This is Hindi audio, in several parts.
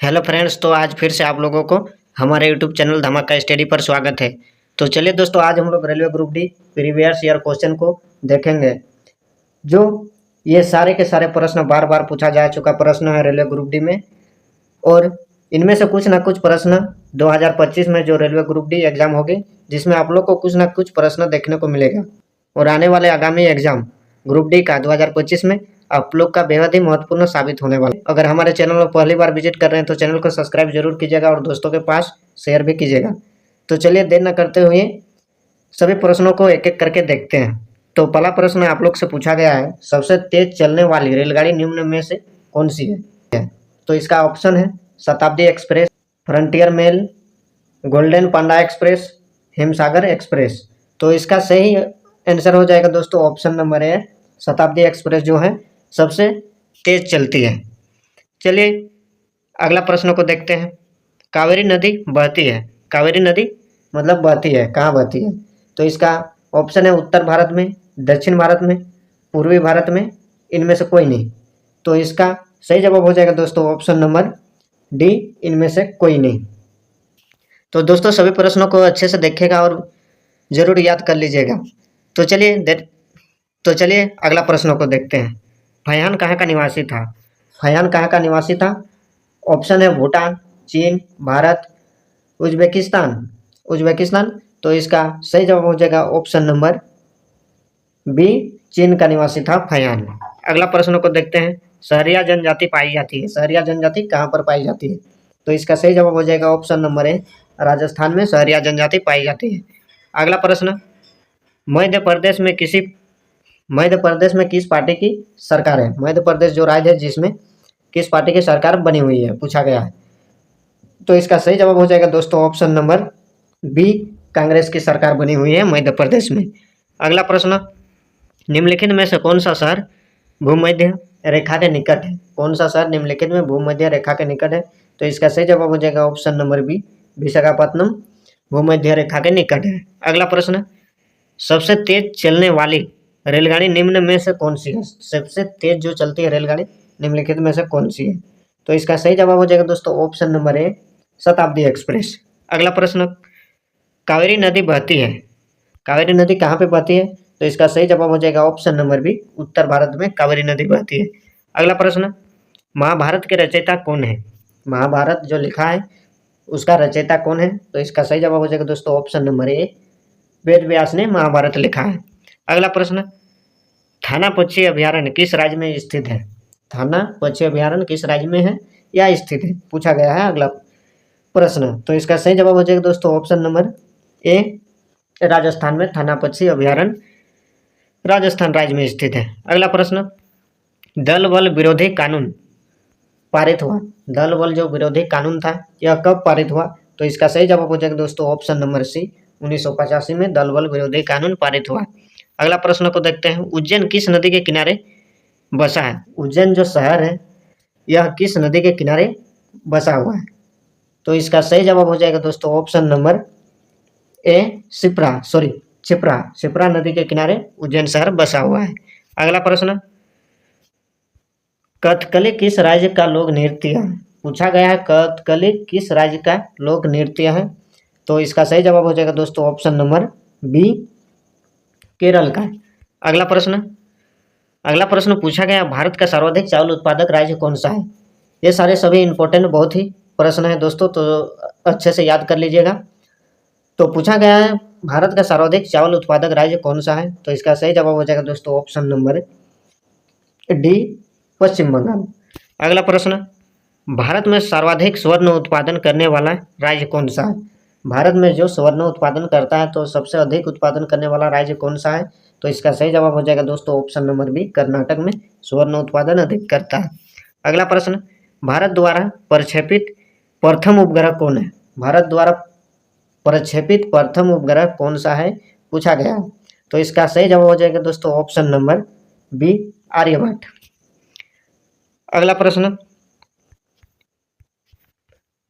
हेलो फ्रेंड्स, तो आज फिर से आप लोगों को हमारे यूट्यूब चैनल धमाका स्टडी पर स्वागत है। तो चलिए दोस्तों, आज हम लोग railway group D previous year question को देखेंगे। जो ये सारे के सारे प्रश्न बार बार पूछा जा चुका प्रश्न है रेलवे ग्रुप डी में, और इनमें से कुछ ना कुछ प्रश्न 2025 में जो रेलवे ग्रुप डी एग्जाम होगी, जिसमें आप लोग को कुछ ना कुछ प्रश्न देखने को मिलेगा। और आने वाले आगामी एग्जाम ग्रुप डी का 2025 में आप लोग का बेहद ही महत्वपूर्ण साबित होने वाला है। अगर हमारे चैनल में पहली बार विजिट कर रहे हैं तो चैनल को सब्सक्राइब जरूर कीजिएगा और दोस्तों के पास शेयर भी कीजिएगा। तो चलिए देर न करते हुए सभी प्रश्नों को एक एक करके देखते हैं। तो पहला प्रश्न आप लोग से पूछा गया है, सबसे तेज चलने वाली रेलगाड़ी निम्न में से कौन सी है? तो इसका ऑप्शन है शताब्दी एक्सप्रेस, फ्रंटियर मेल, गोल्डन पांडा एक्सप्रेस, हिमसागर एक्सप्रेस। तो इसका सही आंसर हो जाएगा दोस्तों ऑप्शन नंबर ए, शताब्दी एक्सप्रेस जो है सबसे तेज चलती है। चलिए अगला प्रश्न को देखते हैं। कावेरी नदी बहती है, कावेरी नदी मतलब बहती है, कहाँ बहती है? तो इसका ऑप्शन है उत्तर भारत में, दक्षिण भारत में, पूर्वी भारत में, इनमें से कोई नहीं। तो इसका सही जवाब हो जाएगा दोस्तों ऑप्शन नंबर डी, इनमें से कोई नहीं। तो दोस्तों सभी प्रश्नों को अच्छे से देखेगा और जरूर याद कर लीजिएगा। तो चलिए अगला प्रश्नों को देखते हैं। फयान कहाँ का निवासी था? फयान कहाँ का निवासी था? ऑप्शन है भूटान, चीन, भारत, उज्बेकिस्तान। उज्बेकिस्तान। तो इसका सही जवाब हो जाएगा ऑप्शन नंबर बी, चीन का निवासी था फयान। अगला प्रश्न को देखते हैं। सहरिया जनजाति पाई जाती है, सहरिया जनजाति कहाँ पर पाई जाती है? तो इसका सही जवाब हो जाएगा ऑप्शन नंबर ए, राजस्थान में सहरिया जनजाति पाई जाती है। अगला प्रश्न, मध्य प्रदेश में किस पार्टी की सरकार है? मध्य प्रदेश जो राज्य है जिसमें किस पार्टी की सरकार बनी हुई है, पूछा गया है। तो इसका सही जवाब हो जाएगा दोस्तों ऑप्शन नंबर बी, कांग्रेस की सरकार बनी हुई है मध्य प्रदेश में। अगला प्रश्न, निम्नलिखित में से कौन सा शहर भूमध्य रेखा के निकट है? कौन सा शहर निम्नलिखित में भूमध्य रेखा के निकट है? तो इसका सही जवाब हो जाएगा ऑप्शन नंबर बी, विशाखापट्टनम भूमध्य रेखा के निकट है। अगला प्रश्न, सबसे तेज चलने वाली रेलगाड़ी निम्न में से कौन सी है? सबसे तेज जो चलती है रेलगाड़ी निम्नलिखित में से कौन सी है? तो इसका सही जवाब हो जाएगा दोस्तों ऑप्शन नंबर ए, शताब्दी एक्सप्रेस। अगला प्रश्न, कावेरी नदी बहती है, कावेरी नदी कहाँ पे बहती है? तो इसका सही जवाब हो जाएगा ऑप्शन नंबर बी, उत्तर भारत में कावेरी नदी बहती है। अगला प्रश्न, महाभारत के रचयिता कौन है? महाभारत जो लिखा है उसका रचयिता कौन है? तो इसका सही जवाब हो जाएगा दोस्तों ऑप्शन नंबर ए, वेद व्यास ने महाभारत लिखा है। अगला प्रश्न, थाना पक्षी अभयारण्य किस राज्य में स्थित है? थाना पक्षी अभयारण्य किस राज्य में है या स्थित है, पूछा गया है अगला प्रश्न। तो इसका सही जवाब हो जाएगा दोस्तों ऑप्शन नंबर ए, राजस्थान में थाना पक्षी अभयारण्य राजस्थान राज्य में स्थित है। अगला प्रश्न, दल बल विरोधी कानून पारित हुआ, दल बल जो विरोधी कानून था यह कब पारित हुआ? तो इसका सही जवाब हो जाएगा दोस्तों ऑप्शन नंबर सी, 1985 में दल बल विरोधी कानून पारित हुआ। अगला प्रश्न को देखते हैं। उज्जैन किस नदी के किनारे बसा है? उज्जैन जो शहर है यह किस नदी के किनारे बसा हुआ है? तो इसका सही जवाब हो जाएगा दोस्तों ऑप्शन नंबर ए, क्षिप्रा नदी के किनारे उज्जैन शहर बसा हुआ है। अगला प्रश्न, कथकली किस राज्य का लोक नृत्य है? पूछा गया है कथकली किस राज्य का लोक नृत्य है? तो इसका सही जवाब हो जाएगा दोस्तों ऑप्शन नंबर बी, केरल का। अगला प्रश्न पूछा गया, भारत का सर्वाधिक चावल उत्पादक राज्य कौन सा है? ये सारे सभी इंपॉर्टेंट बहुत ही प्रश्न है दोस्तों, तो अच्छे से याद कर लीजिएगा। तो पूछा गया है भारत का सर्वाधिक चावल उत्पादक राज्य कौन सा है? तो इसका सही जवाब हो जाएगा दोस्तों ऑप्शन नंबर डी, पश्चिम बंगाल। अगला प्रश्न, भारत में सर्वाधिक स्वर्ण उत्पादन करने वाला राज्य कौन सा है? भारत में जो स्वर्ण उत्पादन करता है तो सबसे अधिक उत्पादन करने वाला राज्य कौन सा है? तो इसका सही जवाब हो जाएगा दोस्तों ऑप्शन नंबर बी, कर्नाटक में स्वर्ण उत्पादन अधिक करता है। अगला प्रश्न, भारत द्वारा प्रक्षेपित प्रथम उपग्रह कौन है? भारत द्वारा प्रक्षेपित प्रथम उपग्रह कौन सा है, पूछा गया है। तो इसका सही जवाब हो जाएगा दोस्तों ऑप्शन नंबर बी, आर्यभट्ट। अगला प्रश्न,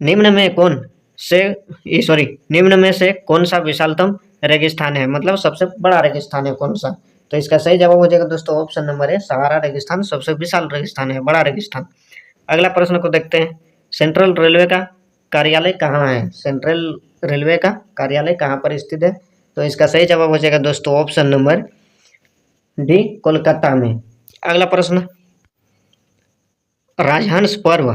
निम्न में से कौन सा विशालतम रेगिस्तान है, मतलब सबसे बड़ा रेगिस्तान है कौन सा? तो इसका सही जवाब हो जाएगा दोस्तों ऑप्शन नंबर ए, सहारा रेगिस्तान सबसे विशाल रेगिस्तान है, बड़ा रेगिस्तान। अगला प्रश्न को देखते हैं। सेंट्रल रेलवे का कार्यालय कहाँ है? सेंट्रल रेलवे का कार्यालय कहाँ पर स्थित है? तो इसका सही जवाब हो जाएगा दोस्तों ऑप्शन नंबर डी, कोलकाता में। अगला प्रश्न, राजहंस पर्व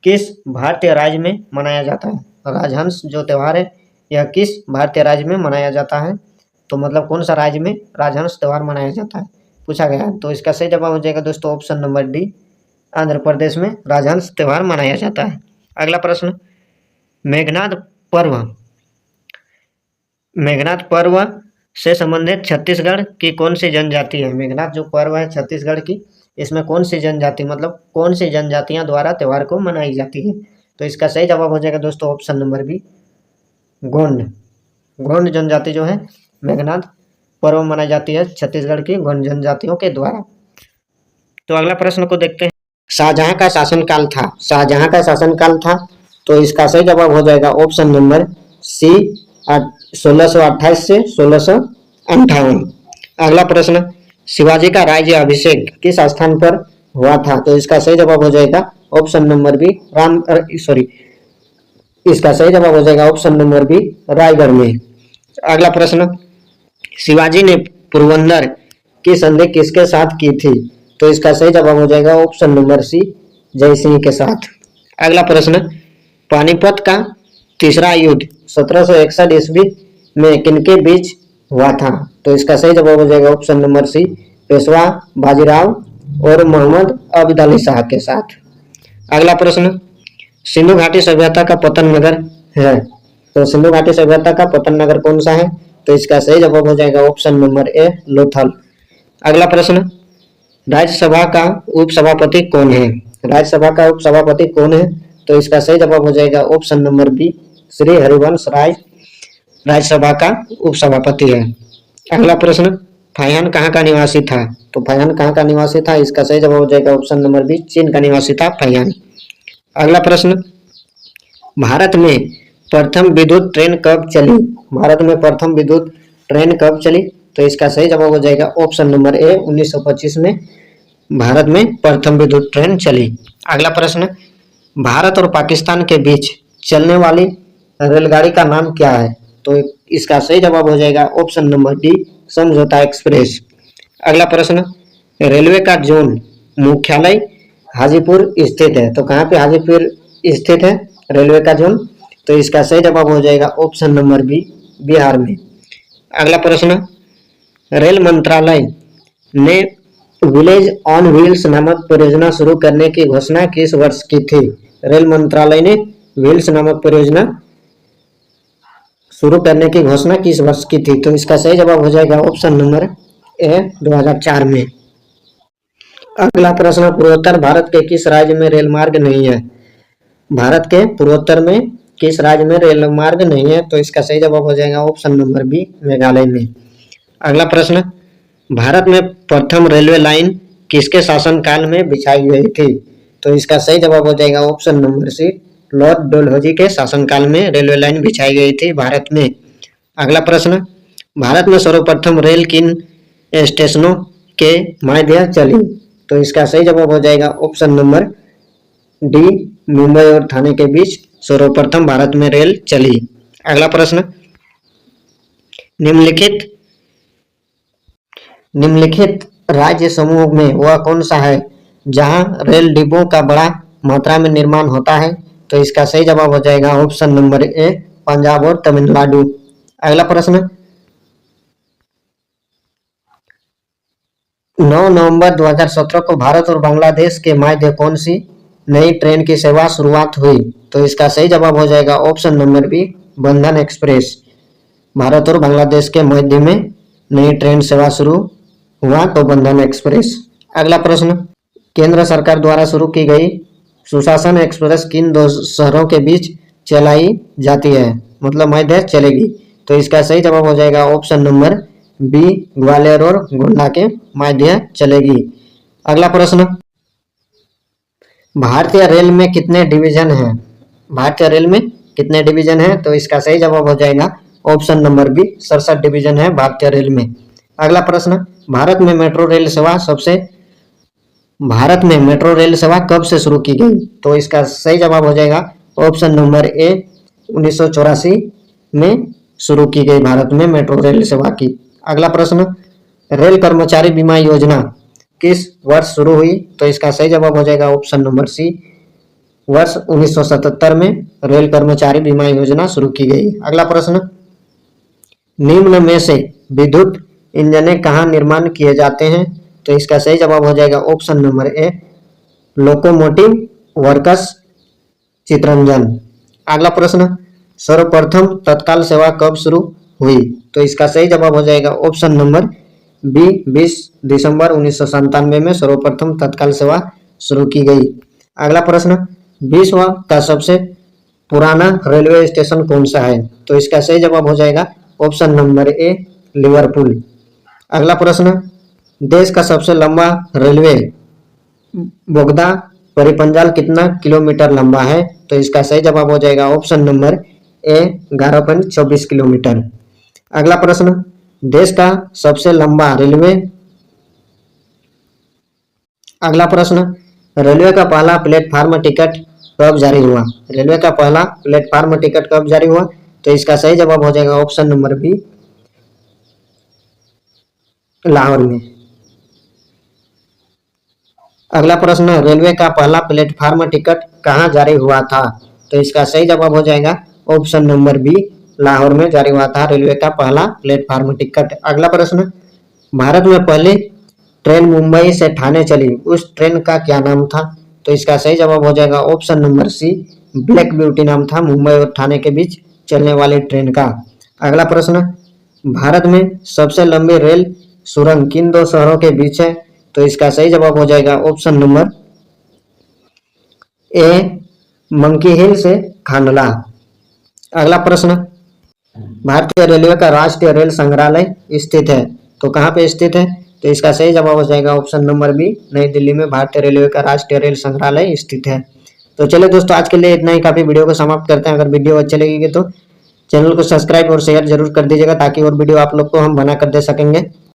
किस भारतीय राज्य में मनाया जाता है? राजहंस जो त्यौहार है यह किस भारतीय राज्य में मनाया जाता है? तो मतलब कौन सा राज्य में राजहंस त्यौहार मनाया जाता है पूछा गया है। तो इसका सही जवाब हो जाएगा दोस्तों option number D, Andhra Pradesh में राजहंस त्यौहार मनाया जाता है। अगला प्रश्न, मेघनाद पर्व, मेघनाद पर्व से संबंधित छत्तीसगढ़ की कौन सी जनजाति है? मेघनाद जो पर्व है छत्तीसगढ़ की, इसमें कौन सी जनजाति मतलब कौन सी जनजातियां द्वारा त्यौहार को मनाई जाती है? तो इसका सही जवाब हो जाएगा दोस्तों option number B, Gond. Gond जनजाति जो है मेघनाद पर्व मनाई जाती है छत्तीसगढ़ की गोंड जनजातियों के द्वारा। तो अगला प्रश्न को देखते हैं, शाहजहां का शासनकाल था, शाहजहां का शासनकाल था, तो इसका सही जवाब हो जाएगा ऑप्शन नंबर सी, 1628 से 1658। अगला प्रश्न, शिवाजी का राज्य अभिषेक किस स्थान पर हुआ था? तो इसका सही जवाब हो जाएगा ऑप्शन नंबर बी, इसका सही जवाब हो जाएगा ऑप्शन नंबर बी, रायगढ़ में। अगला प्रश्न, शिवाजी ने पुरंदर की संधि किसके साथ की थी? तो इसका सही जवाब हो जाएगा ऑप्शन नंबर सी, जय सिंह के साथ। अगला प्रश्न, पानीपत का तीसरा युद्ध 1761 ईस्वी में किनके बीच हुआ था? तो इसका सही जवाब हो जाएगा option number C, Peshwa Bajirao और मोहम्मद अब्द अली शाह के साथ। अगला प्रश्न, सिंधु घाटी सभ्यता का पतन नगर है, तो सिंधु घाटी सभ्यता का पतन नगर कौन सा है? तो इसका सही जवाब हो जाएगा ऑप्शन नंबर ए, लोथल। अगला प्रश्न, राज्यसभा का उपसभापति कौन है? राज्यसभा का उपसभापति कौन है? तो इसका सही जवाब हो जाएगा option number B, Shri Harivansh Rai Rajya Sabha का उपसभापति है। अगला प्रश्न, फाहियान कहाँ का निवासी था? तो फाहियान कहाँ का निवासी था? इसका सही जवाब हो जाएगा ऑप्शन नंबर बी, चीन का निवासी था फाहियान। अगला प्रश्न, भारत में प्रथम विद्युत ट्रेन कब चली? भारत में प्रथम विद्युत ट्रेन कब चली? तो इसका सही जवाब हो जाएगा ऑप्शन नंबर ए, 1925 में भारत में प्रथम विद्युत ट्रेन चली। अगला प्रश्न, भारत और पाकिस्तान के बीच चलने वाली रेलगाड़ी का नाम क्या है? तो इसका सही जवाब हो जाएगा ऑप्शन नंबर डी, समझौता एक्सप्रेस। अगला प्रश्न, रेलवे का जोन मुख्यालय हाजीपुर स्थित है, तो कहाँ पे हाजीपुर स्थित है रेलवे का जोन? तो इसका सही जवाब हो जाएगा ऑप्शन नंबर बी, बिहार में। अगला प्रश्न, रेल मंत्रालय ने विलेज ऑन व्हील्स नामक परियोजना शुरू करने की घोषणा किस वर्ष की थी? रेल मंत्रालय ने व्हील्स नामक परियोजना शुरू करने की घोषणा किस वर्ष की थी? तो इसका सही जवाब हो जाएगा ऑप्शन नंबर ए, 2004 में। अगला प्रश्न, पूर्वोत्तर भारत के किस राज्य में रेल मार्ग नहीं है? भारत के पूर्वोत्तर में किस राज्य में रेल मार्ग नहीं है? तो इसका सही जवाब हो जाएगा ऑप्शन नंबर बी, मेघालय में। अगला प्रश्न, भारत में प्रथम रेलवे लाइन किसके शासनकाल में बिछाई गई थी? तो इसका सही जवाब हो जाएगा option number C, Lord Dalhousie के शासनकाल में रेलवे लाइन बिछाई गई थी भारत में। अगला प्रश्न, भारत में सर्वप्रथम रेल किन स्टेशनों के माध्यम चली? तो इसका सही जवाब हो जाएगा ऑप्शन नंबर डी, मुंबई और थाने के बीच सर्वप्रथम भारत में रेल चली। अगला प्रश्न, निम्नलिखित राज्य समूह में वह कौन सा है जहां रेल डिब्बों का बड़ा मात्रा में निर्माण होता है? तो इसका सही जवाब हो जाएगा ऑप्शन नंबर ए, पंजाब और तमिलनाडु। अगला प्रश्न, 9 नवंबर 2017 को भारत और बांग्लादेश के मध्य कौन सी नई ट्रेन की सेवा शुरुआत हुई? तो इसका सही जवाब हो जाएगा ऑप्शन नंबर बी, बंधन एक्सप्रेस। भारत और बांग्लादेश के मध्य में नई ट्रेन सेवा शुरू हुआ तो बंधन एक्सप्रेस। अगला प्रश्न, केंद्र सरकार द्वारा शुरू की गई सुशासन एक्सप्रेस किन दो शहरों के बीच चलाई जाती है, मतलब मध्य चलेगी? तो इसका सही जवाब हो जाएगा ऑप्शन नंबर बी, ग्वालियर और गोंडा के मध्य चलेगी। अगला प्रश्न, भारतीय रेल में कितने डिवीजन हैं? भारतीय रेल में कितने डिवीजन हैं? तो इसका सही जवाब हो जाएगा ऑप्शन नंबर बी, 67 डिवीजन है भारतीय रेल में। अगला प्रश्न, भारत में मेट्रो रेल सेवा सबसे भारत में मेट्रो रेल सेवा कब से शुरू की गई? तो इसका सही जवाब हो जाएगा ऑप्शन नंबर ए, 1984 में शुरू की गई भारत में मेट्रो रेल सेवा की। अगला प्रश्न, रेल कर्मचारी बीमा योजना किस वर्ष शुरू हुई? तो इसका सही जवाब हो जाएगा ऑप्शन नंबर सी, वर्ष 1977 में रेल कर्मचारी बीमा योजना शुरू की गई। अगला प्रश्न, निम्न में से विद्युत इंजने कहाँ निर्माण किए जाते हैं? तो इसका सही जवाब हो जाएगा option number A, locomotive works, Chittaranjan. अगला प्रश्न, सर्वप्रथम तत्काल सेवा कब शुरू हुई? तो इसका सही जवाब हो जाएगा ऑप्शन नंबर बी, 20 दिसंबर 1997 में सर्वप्रथम तत्काल सेवा शुरू की गई। अगला प्रश्न, विश्व का सबसे पुराना रेलवे स्टेशन कौन सा है? तो इसका सही जवाब हो जाएगा ऑप्शन नंबर ए, लिवरपूल। अगला प्रश्न, देश का सबसे लंबा रेलवे बोगदा परिपंजाल कितना किलोमीटर लंबा है? तो इसका सही जवाब हो जाएगा ऑप्शन नंबर ए, 11.24 किलोमीटर। अगला प्रश्न, देश का सबसे लंबा रेलवे अगला प्रश्न, रेलवे का पहला प्लेटफार्म टिकट कब जारी हुआ? रेलवे का पहला प्लेटफार्म टिकट कब जारी हुआ? तो इसका सही जवाब हो जाएगा ऑप्शन नंबर बी, लाहौर में। अगला प्रश्न, रेलवे का पहला प्लेटफार्म टिकट कहाँ जारी हुआ था? तो इसका सही जवाब हो जाएगा ऑप्शन नंबर बी, लाहौर में जारी हुआ था रेलवे का पहला प्लेटफार्म टिकट। अगला प्रश्न, भारत में पहली ट्रेन मुंबई से ठाणे चली, उस ट्रेन का क्या नाम था? तो इसका सही जवाब हो जाएगा option number C, Black Beauty नाम था मुंबई और ठाणे के बीच चलने वाली ट्रेन का। अगला प्रश्न, भारत में सबसे लंबी रेल सुरंग किन दो शहरों के बीच है? तो इसका सही जवाब हो जाएगा ऑप्शन नंबर ए, मंकी हिल से खांडला। अगला प्रश्न, भारतीय रेलवे का राष्ट्रीय रेल संग्रहालय स्थित है, तो कहाँ पे स्थित है? तो इसका सही जवाब हो जाएगा ऑप्शन नंबर बी, नई दिल्ली में भारतीय रेलवे का राष्ट्रीय रेल संग्रहालय स्थित है। तो चलिए दोस्तों, आज के लिए इतना ही काफी। वीडियो को समाप्त करते हैं। अगर वीडियो अच्छी लगेगी तो चैनल को सब्सक्राइब और शेयर जरूर कर दीजिएगा, ताकि और वीडियो आप लोग को हम बना कर दे सकेंगे।